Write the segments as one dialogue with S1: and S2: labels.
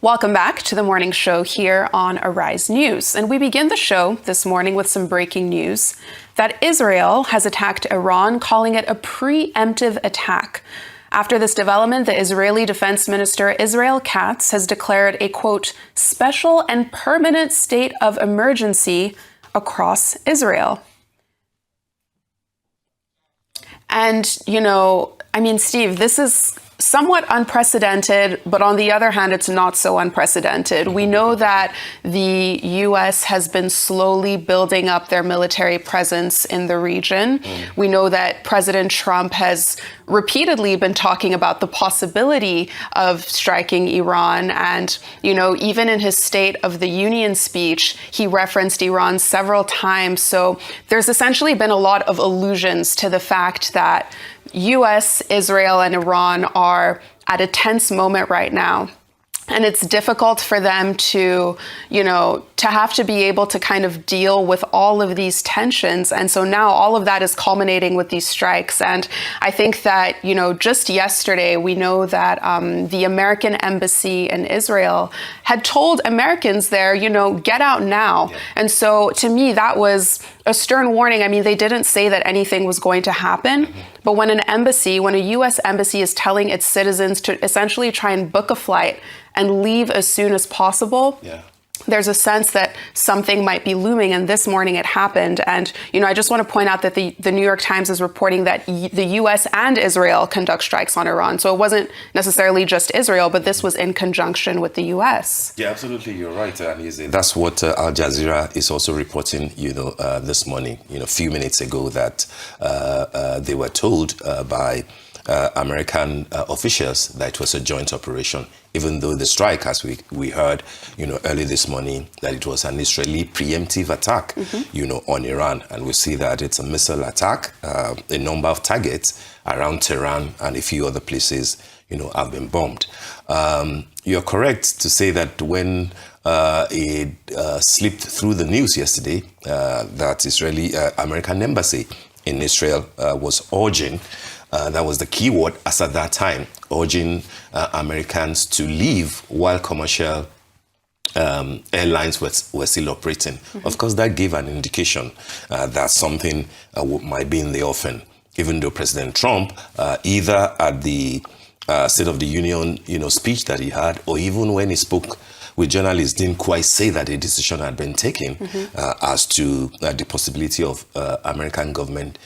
S1: Welcome back to the morning show here on Arise News. And we begin the show this morning with some breaking news that Israel has attacked Iran, calling it a preemptive attack. After this development, the Israeli Defense Minister Israel Katz has declared a, quote, special and permanent state of emergency across Israel. And, Steve, this is somewhat unprecedented, but on the other hand, it's not so unprecedented. We know that the U.S. has been slowly building up their military presence in the region. We know that President Trump has repeatedly been talking about the possibility of striking Iran. And, even in his State of the Union speech, he referenced Iran several times. So there's essentially been a lot of allusions to the fact that U.S., Israel, and Iran are at a tense moment right now. And it's difficult for them to, to have to be able to kind of deal with all of these tensions. And so now all of that is culminating with these strikes. And I think that, just yesterday, we know that the American embassy in Israel had told Americans there, get out now. Yeah. And so to me, that was a stern warning. I mean, they didn't say that anything was going to happen. But when a U.S. embassy is telling its citizens to essentially try and book a flight and leave as soon as possible, there's a sense that something might be looming. And this morning it happened. And, I just want to point out that the New York Times is reporting that the U.S. and Israel conduct strikes on Iran. So it wasn't necessarily just Israel, but this was in conjunction with the U.S.
S2: Yeah, absolutely. You're right. That's what Al Jazeera is also reporting, this morning, a few minutes ago, that they were told by American officials that it was a joint operation, even though the strike, as we heard, early this morning, that it was an Israeli preemptive attack, on Iran. And we see that it's a missile attack. A number of targets around Tehran and a few other places, have been bombed. You're correct to say that when it slipped through the news yesterday, that Israeli American embassy in Israel was urging, that was the key word as at that time, urging Americans to leave while commercial airlines were still operating. Of course, that gave an indication that something might be in the offing, even though President Trump, either at the State of the Union speech that he had, or even when he spoke with journalists, didn't quite say that a decision had been taken as to the possibility of American government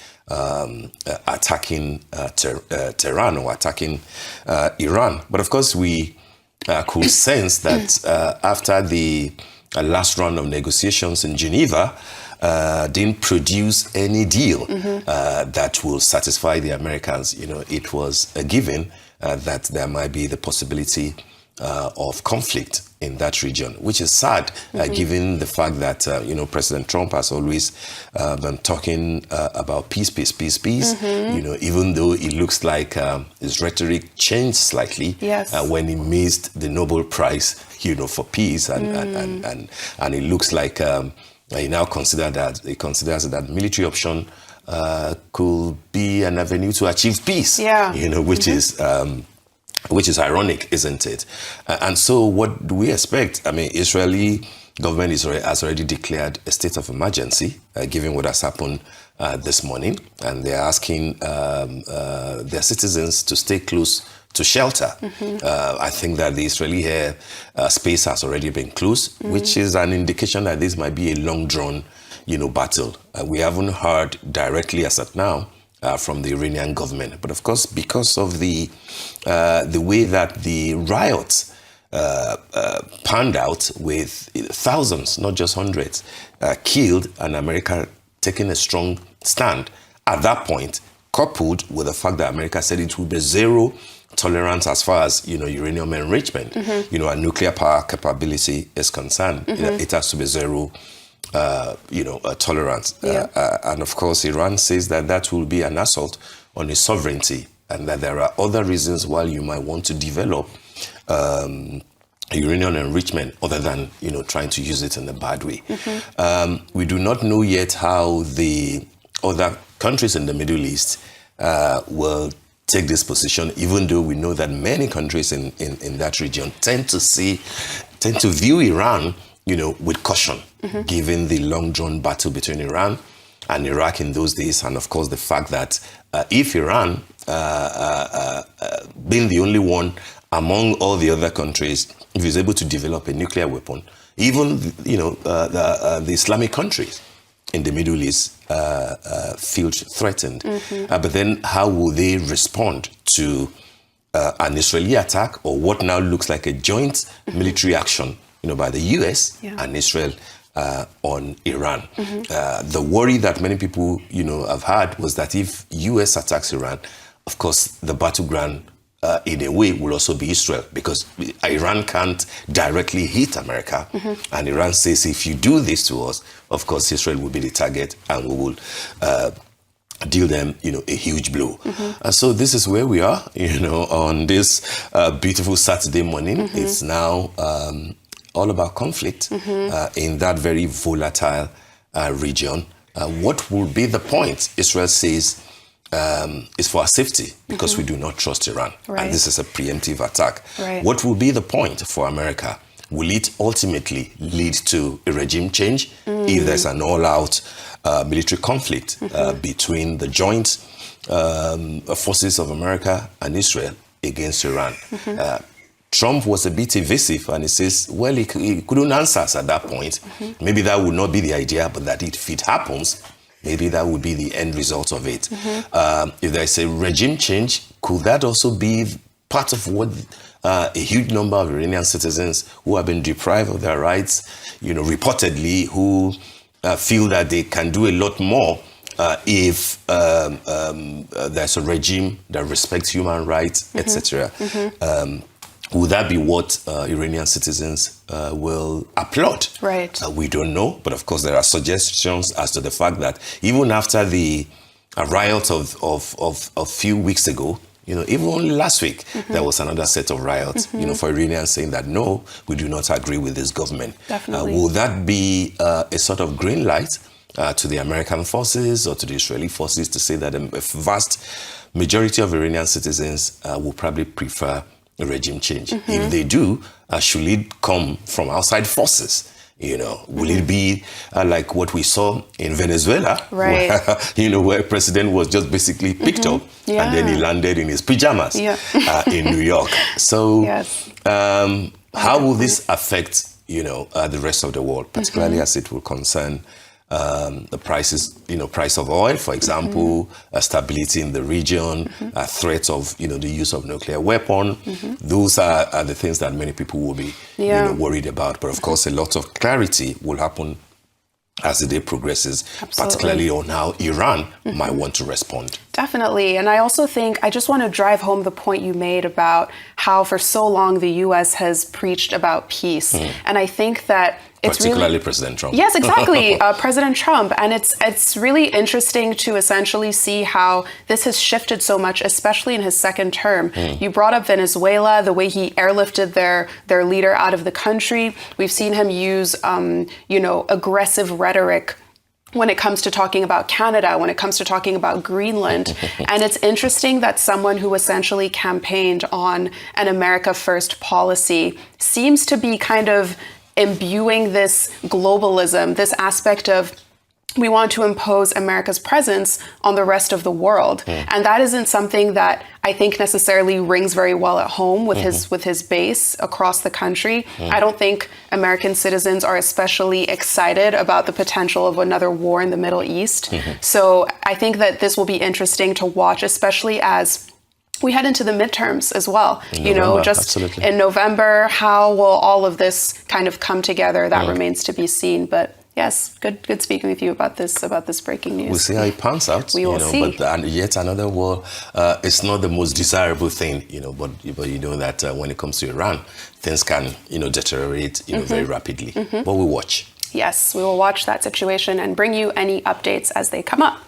S2: attacking Tehran or attacking Iran. But of course, we could sense that after the last round of negotiations in Geneva, didn't produce any deal that will satisfy the Americans. It was a given that there might be the possibility of conflict in that region, which is sad, given the fact that, President Trump has always been talking about peace, even though it looks like his rhetoric changed slightly when he missed the Nobel Prize, for peace. And it looks like he now considers that military option could be an avenue to achieve peace, which is ironic, isn't it? And so what do we expect? I mean, Israeli government has already declared a state of emergency, given what has happened this morning. And they're asking their citizens to stay close to shelter. I think that the Israeli air space has already been closed, which is an indication that this might be a long-drawn, battle. We haven't heard directly as of now from the Iranian government. But of course, because of the way that the riots panned out, with thousands, not just hundreds, killed, and America taking a strong stand at that point, coupled with the fact that America said it would be zero tolerance as far as uranium enrichment, and nuclear power capability is concerned. It has to be zero tolerance. And of course, Iran says that will be an assault on its sovereignty, and that there are other reasons why you might want to develop uranium enrichment other than, trying to use it in a bad way. We do not know yet how the other countries in the Middle East will take this position, even though we know that many countries in that region tend to view Iran, with caution, given the long-drawn battle between Iran and Iraq in those days, and of course the fact that if Iran, being the only one among all the other countries, if it's able to develop a nuclear weapon, even the Islamic countries in the Middle East feel threatened. But then how will they respond to an Israeli attack, or what now looks like a joint military action, by the US and Israel on Iran? The worry that many people, have had was that if US attacks Iran, of course, the battleground in a way will also be Israel, because Iran can't directly hit America. And Iran says, if you do this to us, of course, Israel will be the target, and we will deal them, a huge blow. And so this is where we are, on this beautiful Saturday morning. It's now all about conflict in that very volatile region. What will be the point? Israel says is for our safety, because we do not trust Iran.
S1: Right.
S2: And this is a preemptive attack.
S1: Right.
S2: What will be the point for America? Will it ultimately lead to a regime change if there's an all-out military conflict between the joint forces of America and Israel against Iran? Trump was a bit evasive, and he says, well, he couldn't answer us at that point. Maybe that would not be the idea, but that if it happens, maybe that would be the end result of it. If there's a regime change, could that also be part of what a huge number of Iranian citizens who have been deprived of their rights, reportedly, who feel that they can do a lot more if there's a regime that respects human rights, etc. Would that be what Iranian citizens will applaud?
S1: Right.
S2: We don't know, but of course there are suggestions as to the fact that even after the riot of a few weeks ago, even only last week, there was another set of riots, for Iranians saying that, no, we do not agree with this government.
S1: Definitely.
S2: Will that be a sort of green light to the American forces or to the Israeli forces to say that a vast majority of Iranian citizens will probably prefer a regime change? If they do, should it come from outside forces? Will it be like what we saw in Venezuela,
S1: right,
S2: where President was just basically picked up and then he landed in his pajamas in New York. So how will this affect, the rest of the world, particularly as it will concern the prices, price of oil, for example, stability in the region, threat of, the use of nuclear weapon. Those are the things that many people will be, worried about. But of course, a lot of clarity will happen as the day progresses, particularly on how Iran might want to respond.
S1: Definitely. And I also think, I just want to drive home the point you made about how for so long the U.S. has preached about peace. And I think that it's
S2: particularly President Trump.
S1: Yes, exactly. President Trump. And it's really interesting to essentially see how this has shifted so much, especially in his second term. You brought up Venezuela, the way he airlifted their leader out of the country. We've seen him use, aggressive rhetoric when it comes to talking about Canada, when it comes to talking about Greenland. And it's interesting that someone who essentially campaigned on an America First policy seems to be kind of imbuing this globalism, this aspect of we want to impose America's presence on the rest of the world. And that isn't something that I think necessarily rings very well at home with his base across the country. I don't think American citizens are especially excited about the potential of another war in the Middle East. So I think that this will be interesting to watch, especially as we head into the midterms as well.
S2: Absolutely.
S1: In November, how will all of this kind of come together? That remains to be seen. But yes, good speaking with you about this breaking news.
S2: We'll see how it pans out.
S1: We will see.
S2: But yet another war, it's not the most desirable thing, but you know that when it comes to Iran, things can, deteriorate, very rapidly. But we watch.
S1: Yes, we will watch that situation and bring you any updates as they come up.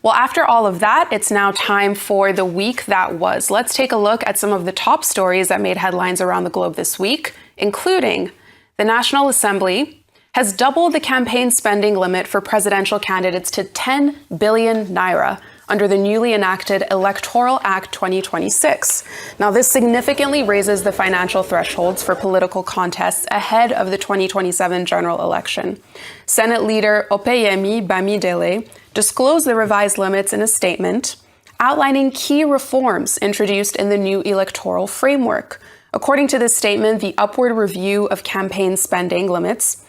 S1: Well, after all of that, it's now time for the week that was. Let's take a look at some of the top stories that made headlines around the globe this week, including the National Assembly has doubled the campaign spending limit for presidential candidates to 10 billion naira, under the newly enacted Electoral Act 2026. Now, this significantly raises the financial thresholds for political contests ahead of the 2027 general election. Senate Leader Opeyemi Bamidele disclosed the revised limits in a statement outlining key reforms introduced in the new electoral framework. According to this statement, the upward review of campaign spending limits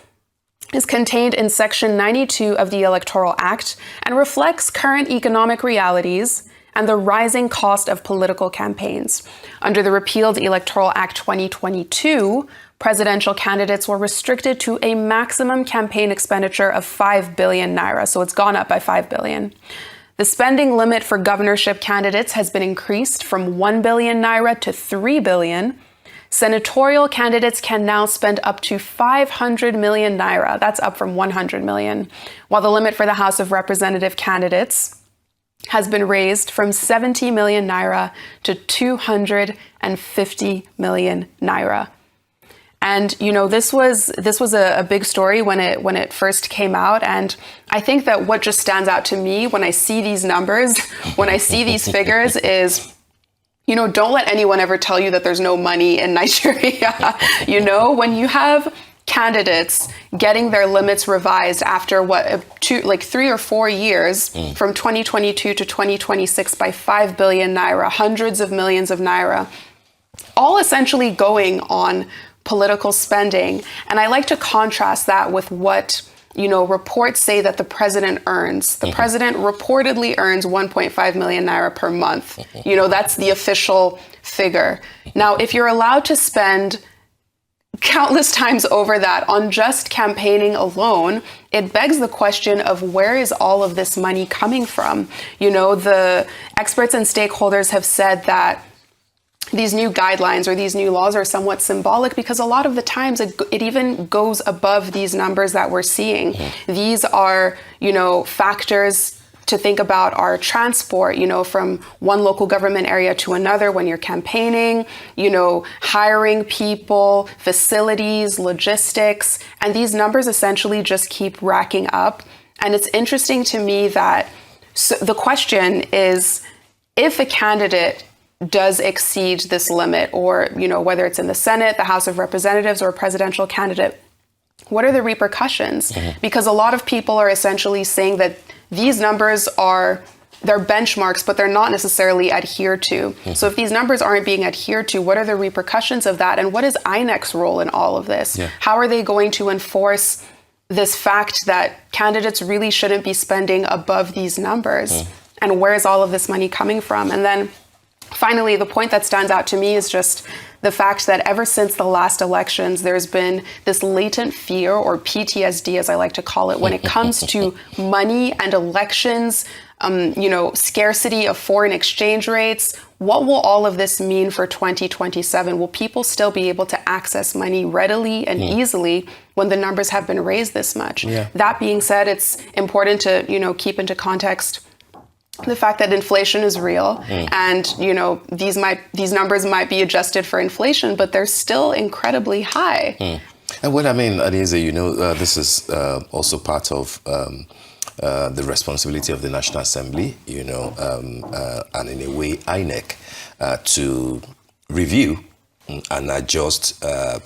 S1: is contained in Section 92 of the Electoral Act and reflects current economic realities and the rising cost of political campaigns. Under the repealed Electoral Act 2022, presidential candidates were restricted to a maximum campaign expenditure of 5 billion naira, so it's gone up by 5 billion. The spending limit for governorship candidates has been increased from 1 billion naira to 3 billion. Senatorial candidates can now spend up to 500 million naira. That's up from 100 million. While the limit for the House of Representative candidates has been raised from 70 million naira to 250 million naira. And, you know, this was a big story when it first came out. And I think that what just stands out to me when I see these numbers, when I see these figures is, you know, don't let anyone ever tell you that there's no money in Nigeria. You know, when you have candidates getting their limits revised after 3 or 4 years from 2022 to 2026 by 5 billion naira, hundreds of millions of naira, all essentially going on political spending. And I like to contrast that with what, you know, reports say that the president earns. The president reportedly earns 1.5 million naira per month. You know, that's the official figure. Now, if you're allowed to spend countless times over that on just campaigning alone, it begs the question of where is all of this money coming from? You know, the experts and stakeholders have said that these new guidelines or these new laws are somewhat symbolic because a lot of the times it even goes above these numbers that we're seeing. These are, you know, factors to think about our transport, you know, from one local government area to another when you're campaigning, you know, hiring people, facilities, logistics, and these numbers essentially just keep racking up. And it's interesting to me that the question is, if a candidate does exceed this limit, or, you know, whether it's in the Senate, the House of Representatives, or a presidential candidate, what are the repercussions? Because a lot of people are essentially saying that these numbers they're benchmarks, but they're not necessarily adhered to. So if these numbers aren't being adhered to, what are the repercussions of that? And what is INEC's role in all of this? How are they going to enforce this fact that candidates really shouldn't be spending above these numbers? And where is all of this money coming from? And then finally, the point that stands out to me is just the fact that ever since the last elections, there's been this latent fear, or PTSD, as I like to call it, when it comes to money and elections, you know, scarcity of foreign exchange rates. What will all of this mean for 2027? Will people still be able to access money readily and easily when the numbers have been raised this much? That being said, it's important to, you know, keep into context the fact that inflation is real, and, you know, these numbers might be adjusted for inflation, but they're still incredibly high.
S2: And what I mean, Adeze, you know, this is also part of the responsibility of the National Assembly, you know, and in a way, INEC, to review and adjust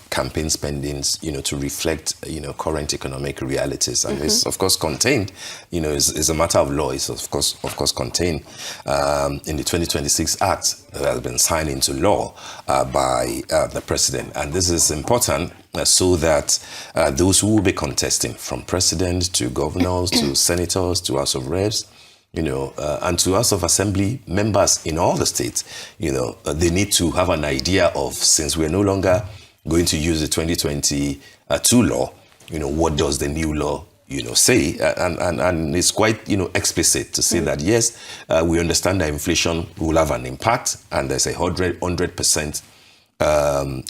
S2: campaign spendings, you know, to reflect, you know, current economic realities. And it's, of course, contained, you know, is a matter of law. It's, of course, contained in the 2026 Act that has been signed into law by the president. And this is important so that those who will be contesting, from president to governors to senators to House of Reps, you know, and to House of Assembly members in all the states, you know, they need to have an idea of, since we're no longer going to use the 2022 law, you know, what does the new law, you know, say? And it's quite, you know, explicit to say that, yes, we understand that inflation will have an impact, and there's a 100%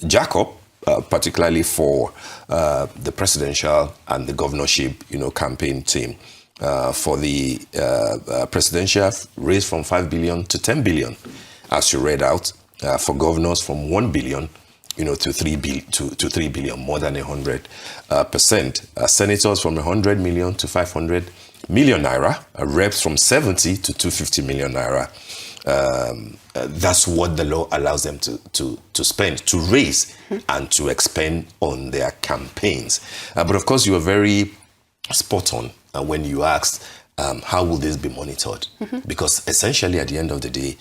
S2: jack-up, particularly for the presidential and the governorship, you know, campaign team. For the presidential, raised from 5 billion to 10 billion, as you read out. For governors, from 1 billion, you know, to 3 billion, more than 100%. Senators from 100 million to 500 million naira, reps from 70 to 250 million naira. That's what the law allows them to spend, to raise and to expend on their campaigns. But of course, you are very spot on when you asked, how will this be monitored? Because essentially, at the end of the day,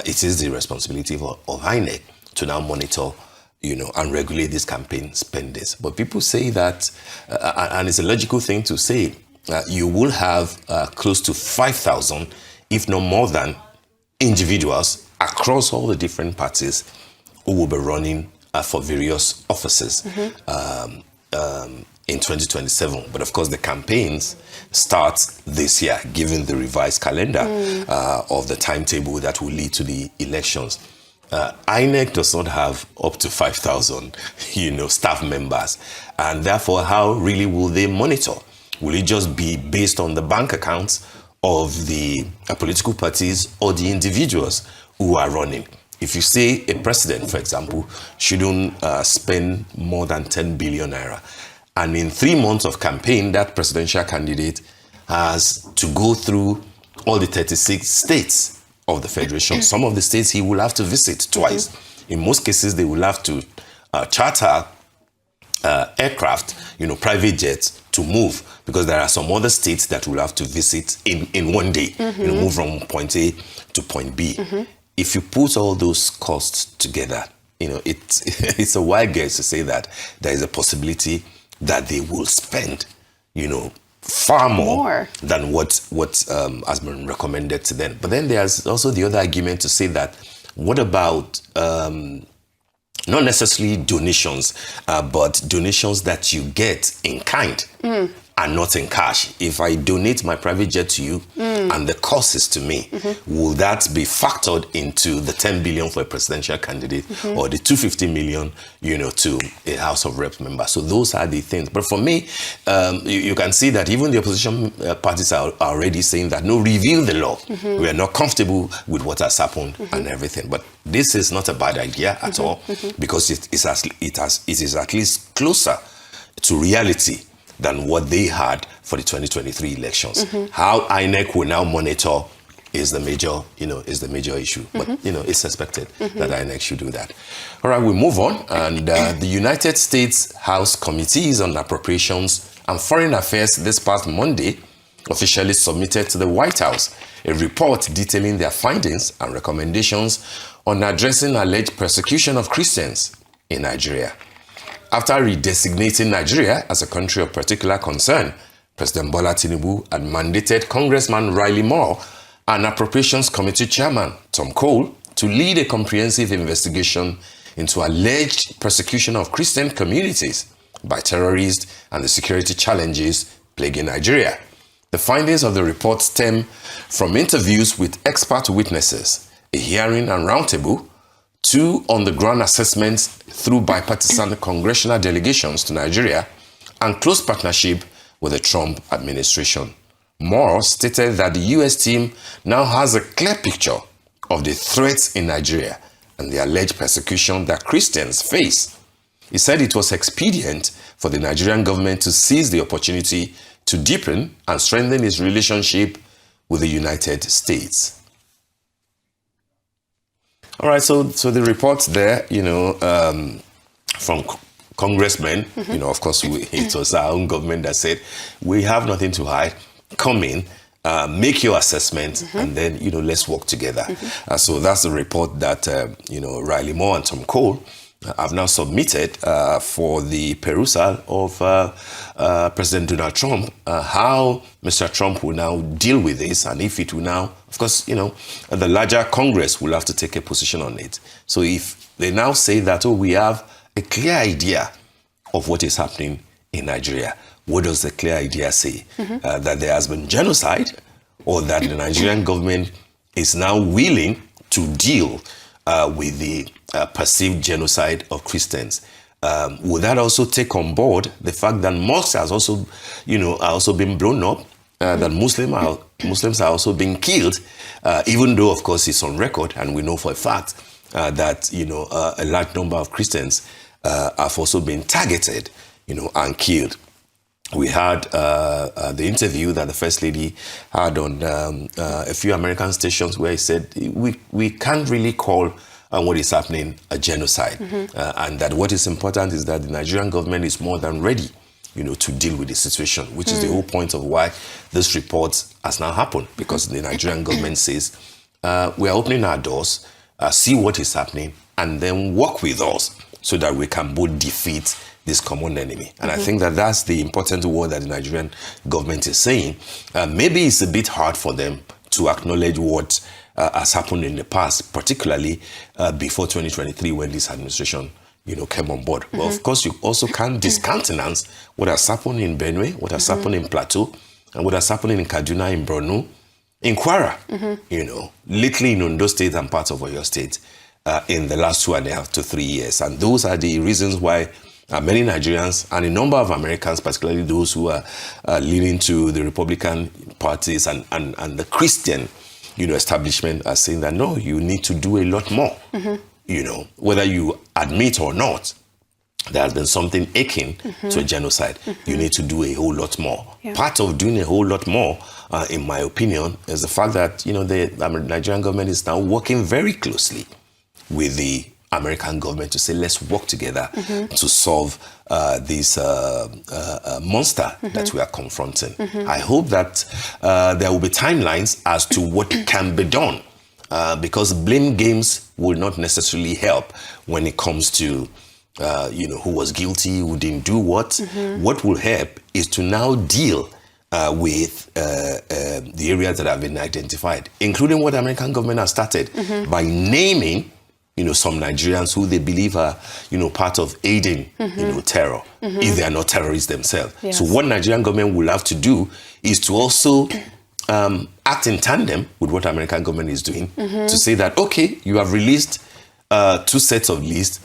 S2: it is the responsibility of INEC to now monitor, and regulate these campaign spendings. But people say that, and it's a logical thing to say, you will have close to 5,000, if not more than, individuals across all the different parties who will be running for various offices in 2027. But of course, the campaigns start this year, given the revised calendar of the timetable that will lead to the elections. INEC does not have up to 5,000, staff members. And therefore, how really will they monitor? Will it just be based on the bank accounts of the political parties or the individuals who are running? If you say a president, for example, shouldn't spend more than 10 billion naira, and in 3 months of campaign, that presidential candidate has to go through all the 36 states of the federation. Some of the states he will have to visit twice. In most cases, they will have to charter aircraft, private jets to move, because there are some other states that will have to visit in one day, move from point A to point B. If you put all those costs together, it's a wild guess to say that there is a possibility that they will spend, far more than what has been recommended to them. But then there's also the other argument to say that, what about not necessarily donations, but donations that you get in kind and not in cash? If I donate my private jet to you and the cost is to me, will that be factored into the 10 billion for a presidential candidate or the 250 million, to a House of Rep member? So those are the things. But for me, you can see that even the opposition parties are already saying that, no, review the law. We are not comfortable with what has happened and everything. But this is not a bad idea at all, because it is at least closer to reality than what they had for the 2023 elections. How INEC will now monitor is the major issue. But it's expected that INEC should do that. All right, we move on. And the United States House Committees on Appropriations and Foreign Affairs this past Monday officially submitted to the White House a report detailing their findings and recommendations on addressing alleged persecution of Christians in Nigeria. After redesignating Nigeria as a country of particular concern, President Bola Tinubu had mandated Congressman Riley Moore and Appropriations Committee Chairman Tom Cole to lead a comprehensive investigation into alleged persecution of Christian communities by terrorists and the security challenges plaguing Nigeria. The findings of the report stem from interviews with expert witnesses, a hearing and roundtable, 2 on-the-ground assessments through bipartisan congressional delegations to Nigeria, and close partnership with the Trump administration. Moore stated that the U.S. team now has a clear picture of the threats in Nigeria and the alleged persecution that Christians face. He said it was expedient for the Nigerian government to seize the opportunity to deepen and strengthen its relationship with the United States. All right, so the reports there, from congressmen, of course, it was our own government that said, we have nothing to hide, come in, make your assessment, and then, let's work together. So that's the report that, Riley Moore and Tom Cole have now submitted for the perusal of President Donald Trump, how Mr. Trump will now deal with this, and if it will now, of course, the larger Congress will have to take a position on it. So if they now say that, we have a clear idea of what is happening in Nigeria, what does the clear idea say? That there has been genocide, or that the Nigerian government is now willing to deal with the perceived genocide of Christians? Would that also take on board the fact that mosques has also, are also being blown up, that Muslims are also being killed, even though, of course, it's on record, and we know for a fact that, a large number of Christians have also been targeted, and killed. we had the interview that the First Lady had on a few American stations where he said, we can't really call what is happening a genocide. And that what is important is that the Nigerian government is more than ready, to deal with the situation, which is the whole point of why this report has now happened, because the Nigerian government says, we are opening our doors, see what is happening, and then work with us so that we can both defeat this common enemy. And I think that that's the important word that the Nigerian government is saying. Maybe it's a bit hard for them to acknowledge what has happened in the past, particularly before 2023 when this administration came on board. But of course, you also can't discountenance what has happened in Benue, what has happened in Plateau, and what has happened in Kaduna, in Borno, in Kwara, lately in Ondo State and parts of Oyo State in the last 2.5 to 3 years. And those are the reasons why many Nigerians and a number of Americans, particularly those who are leaning to the Republican parties and the Christian establishment, are saying that, no, you need to do a lot more. Whether you admit or not, there has been something akin to a genocide. You need to do a whole lot more. Yeah. Part of doing a whole lot more, in my opinion, is the fact that, the Nigerian government is now working very closely with the American government to say, let's work together to solve this monster that we are confronting. I hope that there will be timelines as to what can be done, because blame games will not necessarily help when it comes to who was guilty, who didn't do what. What will help is to now deal with the areas that have been identified, including what the American government has started by naming some Nigerians who they believe are, part of aiding, terror, if they are not terrorists themselves. Yes. So what Nigerian government will have to do is to also act in tandem with what the American government is doing to say that, okay, you have released 2 sets of lists.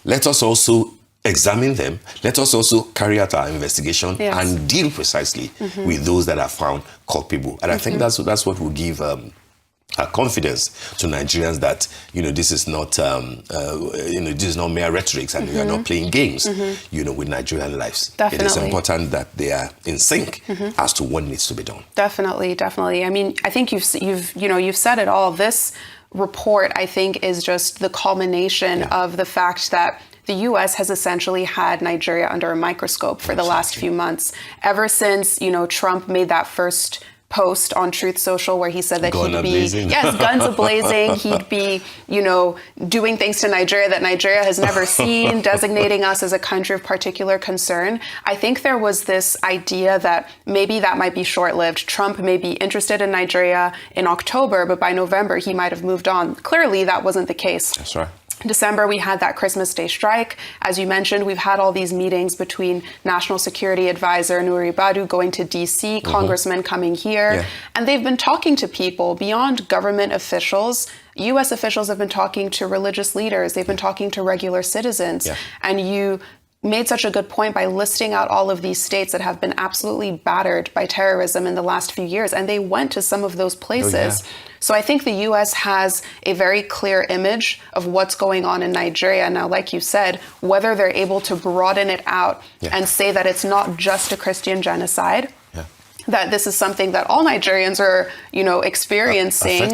S2: Let us also examine them. Let us also carry out our investigation and deal precisely with those that are found culpable. And I think that's what will give confidence to Nigerians that this is not this is not mere rhetoric, and we are not playing games with Nigerian lives.
S1: Definitely.
S2: It is important that they are in sync as to what needs to be done.
S1: Definitely. I mean, I think you've said it all. This report, I think, is just the culmination of the fact that the U.S. has essentially had Nigeria under a microscope for the last few months, ever since Trump made that first post on Truth Social where he said that he'd be guns a-blazing. He'd be doing things to Nigeria that Nigeria has never seen, designating us as a country of particular concern. I think there was this idea that maybe that might be short-lived. Trump may be interested in Nigeria in October, but by November he might have moved on. Clearly that wasn't the case.
S2: That's right.
S1: In December, we had that Christmas Day strike. As you mentioned, we've had all these meetings between National Security Advisor Nuri Badu going to D.C., congressmen coming here, and they've been talking to people beyond government officials. U.S. officials have been talking to religious leaders. They've been talking to regular citizens. And you made such a good point by listing out all of these states that have been absolutely battered by terrorism in the last few years, and they went to some of those places. So I think the U.S. has a very clear image of what's going on in Nigeria. Now, like you said, whether they're able to broaden it out and say that it's not just a Christian genocide, that this is something that all Nigerians are, experiencing,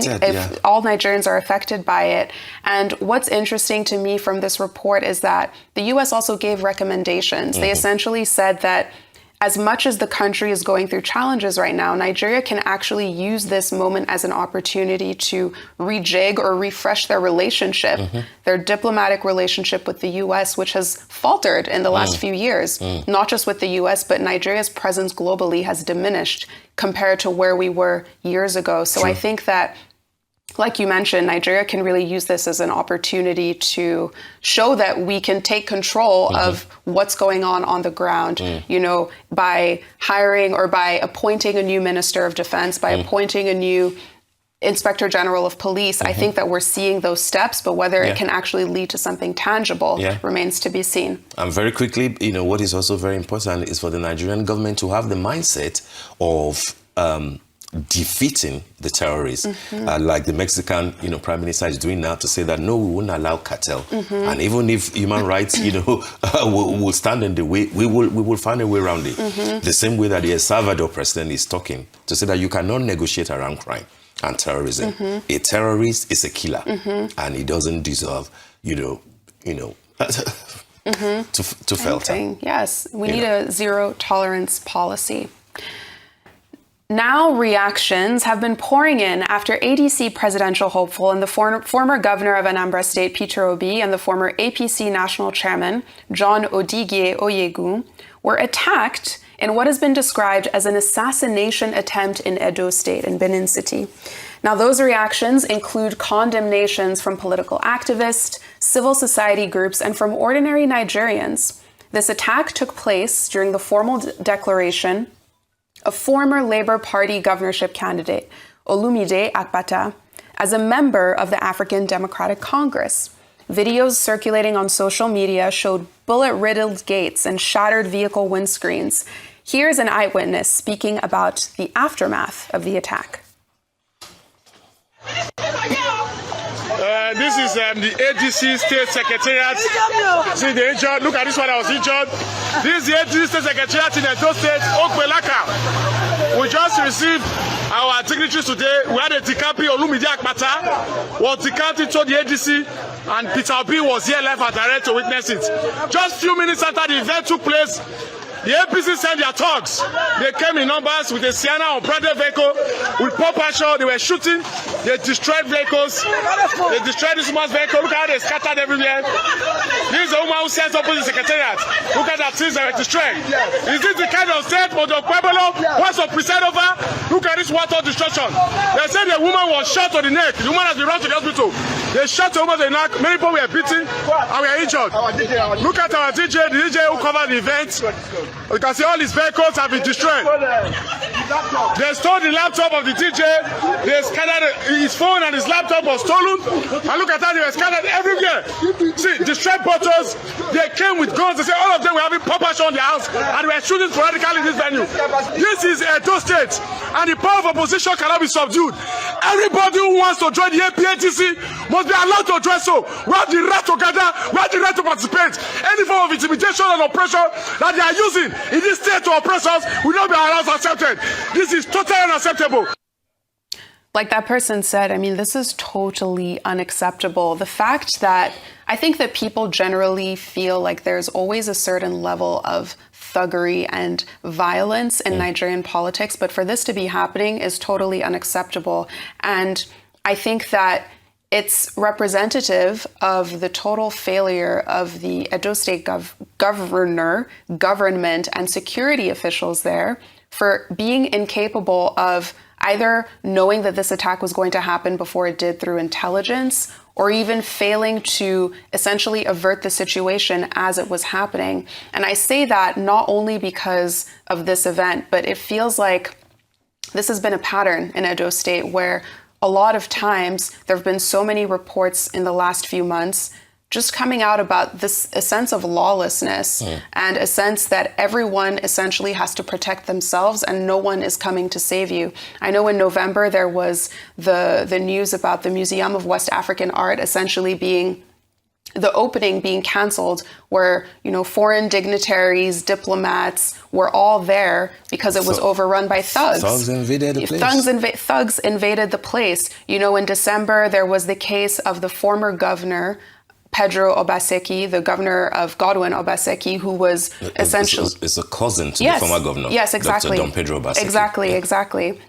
S1: all Nigerians are affected by it. And what's interesting to me from this report is that the U.S. also gave recommendations. They essentially said that as much as the country is going through challenges right now, Nigeria can actually use this moment as an opportunity to rejig or refresh their relationship, their diplomatic relationship with the U.S., which has faltered in the last few years, not just with the U.S., but Nigeria's presence globally has diminished compared to where we were years ago. So I think that, like you mentioned, Nigeria can really use this as an opportunity to show that we can take control of what's going on the ground, by hiring or by appointing a new Minister of Defense, by appointing a new Inspector General of Police. I think that we're seeing those steps, but whether it can actually lead to something tangible remains to be seen.
S2: And very quickly, what is also very important is for the Nigerian government to have the mindset of defeating the terrorists, like the Mexican, Prime Minister is doing now, to say that no, we won't allow cartel, and even if human rights, will stand in the way, we will find a way around it. The same way that the El Salvador president is talking to say that you cannot negotiate around crime and terrorism. A terrorist is a killer, and he doesn't deserve, to falter.
S1: Yes, we need a zero tolerance policy. Now reactions have been pouring in after ADC presidential hopeful and the former governor of Anambra State, Peter Obi, and the former APC national chairman, John Odigye Oyegu, were attacked in what has been described as an assassination attempt in Edo State, in Benin City. Now, those reactions include condemnations from political activists, civil society groups, and from ordinary Nigerians. This attack took place during the formal declaration of former Labour Party governorship candidate Olumide Akpata as a member of the African Democratic Congress. Videos circulating on social media showed bullet-riddled gates and shattered vehicle windscreens. Here's an eyewitness speaking about the aftermath of the attack.
S3: This is the ADC State Secretariat. See the injured. Look at this one that was injured. This is the ADC State Secretariat in Edo State, Okbelaka. We just received our dignitaries today. We had a Tikapi Olumide Akpata. Well, Tikapi told the ADC, and Peter Obi was here live and direct to witness it. Just few minutes after the event took place, the APC sent their thugs. They came in numbers with a Sienna unbranded vehicle with pop action. They were shooting. They destroyed vehicles. They destroyed this woman's vehicle. Look how they scattered everywhere. This is the woman who sends up with the secretariat. Look at that things that were destroyed. Is this the kind of state Mojo Pueblo wants to preside over? Look at this water destruction. They said the woman was shot on the neck. The woman has been rushed to the hospital. They shot the woman on the neck. Many people were beaten and were injured. Look at our DJ, the DJ who covered the event. You can see all his vehicles have been destroyed. They stole the laptop of the DJ. They scattered his phone and his laptop was stolen. And look at that, they were scattered everywhere. See, destroyed bottles. They came with guns. They say all of them were having pop action on their house and were shooting sporadically in this venue. This is Edo State, and the power of opposition cannot be subdued. Everybody who wants to join the APNTC must be allowed to join so. We have the right to gather, we have the right to participate. Any form of intimidation and oppression that they are using in this state to oppress us will not be allowed to accepted. This is totally unacceptable.
S1: Like that person said, I mean, this is totally unacceptable. The fact that I think that people generally feel like there's always a certain level of thuggery and violence in Nigerian politics, but for this to be happening is totally unacceptable. And I think that it's representative of the total failure of the Edo State government, and security officials there for being incapable of either knowing that this attack was going to happen before it did through intelligence, or even failing to essentially avert the situation as it was happening. And I say that not only because of this event, but it feels like this has been a pattern in Edo State where a lot of times there have been so many reports in the last few months just coming out about this, a sense of lawlessness and a sense that everyone essentially has to protect themselves and no one is coming to save you. I know in November there was the news about the Museum of West African Art essentially being the opening being canceled, where, you know, foreign dignitaries, diplomats were all there because it was overrun by thugs.
S2: Thugs invaded the place.
S1: Thugs invaded the place. You know, in December, there was the case of the former governor, Pedro Obaseki, the governor of Godwin Obaseki, who was essentially...
S2: It's a cousin to the former governor.
S1: Yes, exactly.
S2: Dr. Don Pedro Obaseki.
S1: Exactly.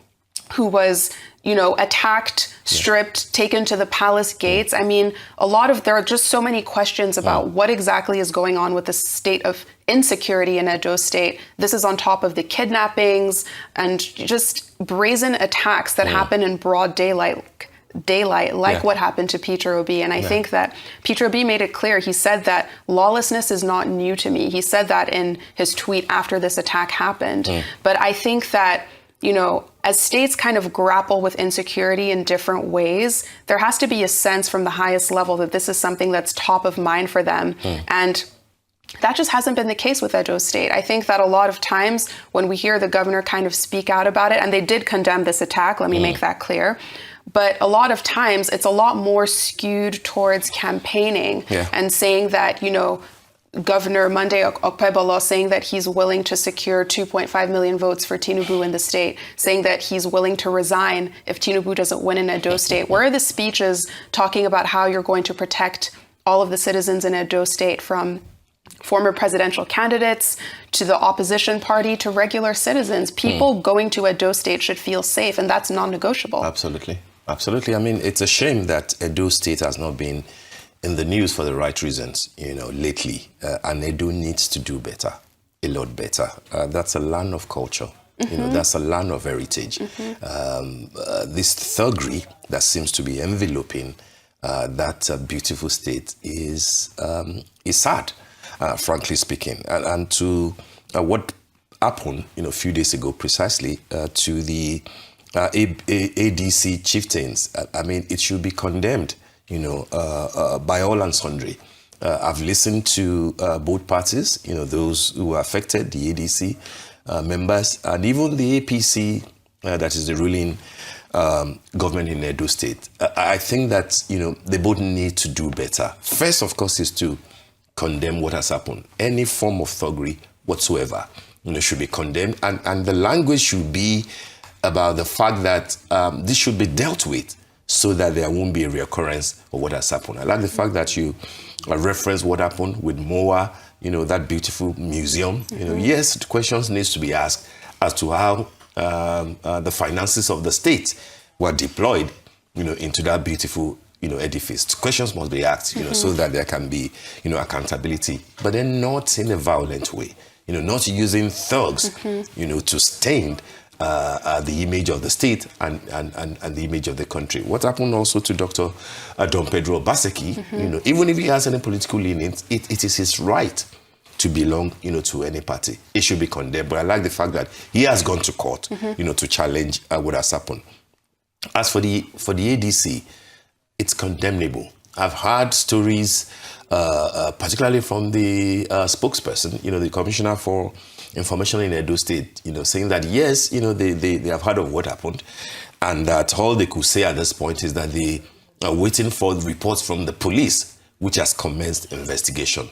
S1: Who was, you know, attacked, stripped, taken to the palace gates. I mean, there are just so many questions about what exactly is going on with the state of insecurity in Edo State. This is on top of the kidnappings and just brazen attacks that happen in broad daylight, what happened to Peter Obi. And I think that Peter Obi made it clear. He said that lawlessness is not new to me. He said that in his tweet after this attack happened. But I think that, you know, as states kind of grapple with insecurity in different ways, there has to be a sense from the highest level that this is something that's top of mind for them. And That just hasn't been the case with Edo State. I think that a lot of times when we hear the governor kind of speak out about it, and they did condemn this attack, let me make that clear, but a lot of times it's a lot more skewed towards campaigning and saying that, you know, Governor Monday Okpebolo saying that he's willing to secure 2.5 million votes for Tinubu in the state, saying that he's willing to resign if Tinubu doesn't win in Edo State. Where are the speeches talking about how you're going to protect all of the citizens in Edo State, from former presidential candidates to the opposition party to regular citizens? People going to Edo State should feel safe, and that's non-negotiable.
S2: Absolutely. Absolutely. I mean, it's a shame that Edo State has not been in the news for the right reasons, you know, lately. And Edo needs to do better, a lot better. That's a land of culture. You know, that's a land of heritage. This thuggery that seems to be enveloping that beautiful state is sad, frankly speaking. And to what happened, you know, a few days ago precisely to the ADC chieftains, I mean, it should be condemned, you know, by all and sundry. I've listened to both parties, you know, those who were affected, the ADC members, and even the APC, that is the ruling government in Edo State. I think that, you know, they both need to do better. First, of course, is to condemn what has happened. Any form of thuggery whatsoever, you know, should be condemned. And the language should be about the fact that this should be dealt with, so that there won't be a reoccurrence of what has happened. I like the fact that you reference what happened with MOA, you know, that beautiful museum. You know, yes, the questions needs to be asked as to how the finances of the state were deployed, you know, into that beautiful, you know, edifice. Questions must be asked, you know, so that there can be, you know, accountability, but then not in a violent way, you know, not using thugs, you know, to stain the image of the state and the image of the country. What happened also to Dr. Don Pedro Obaseki, you know, even if he has any political leanings, it is his right to belong, you know, to any party. It should be condemned. But I like the fact that he has gone to court, you know, to challenge what has happened. As for the ADC, it's condemnable. I've heard stories, particularly from the spokesperson, you know, the commissioner for information in Edo State, you know, saying that yes, you know, they have heard of what happened, and that all they could say at this point is that they are waiting for the reports from the police, which has commenced investigation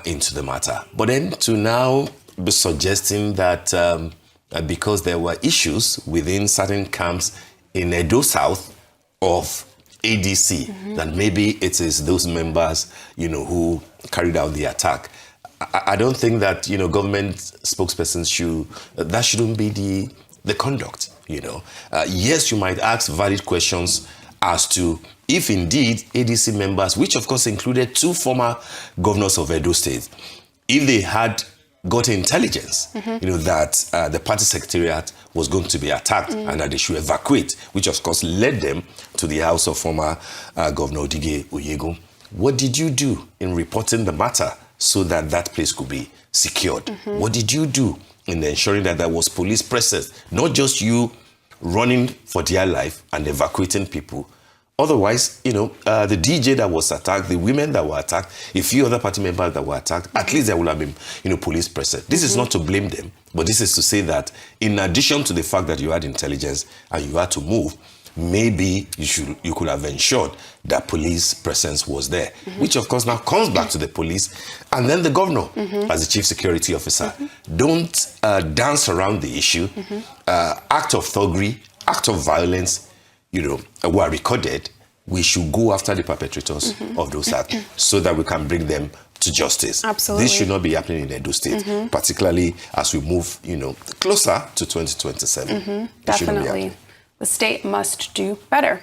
S2: into the matter. But then to now be suggesting that because there were issues within certain camps in Edo South of ADC, that maybe it is those members, you know, who carried out the attack. I don't think that, you know, government spokespersons that shouldn't be the conduct, you know. Yes, you might ask valid questions as to if indeed ADC members, which of course included 2 former governors of Edo State, if they had got intelligence, you know, that the party secretariat was going to be attacked and that they should evacuate, which of course led them to the house of former Governor Odige Oyego. What did you do in reporting the matter so that that place could be secured? What did you do in ensuring that there was police presence, not just you running for their life and evacuating people? Otherwise, you know, the DJ that was attacked, the women that were attacked, a few other party members that were attacked, at least there would have been, you know, police presence. This is not to blame them, but this is to say that in addition to the fact that you had intelligence and you had to move, maybe you could have ensured that police presence was there, which of course now comes back to the police and then the governor as the chief security officer. Don't dance around the issue. Act of thuggery, act of violence, you know, were recorded. We should go after the perpetrators of those acts so that we can bring them to justice.
S1: Absolutely.
S2: This should not be happening in Edo State, particularly as we move, you know, closer to 2027.
S1: Definitely. The state must do better.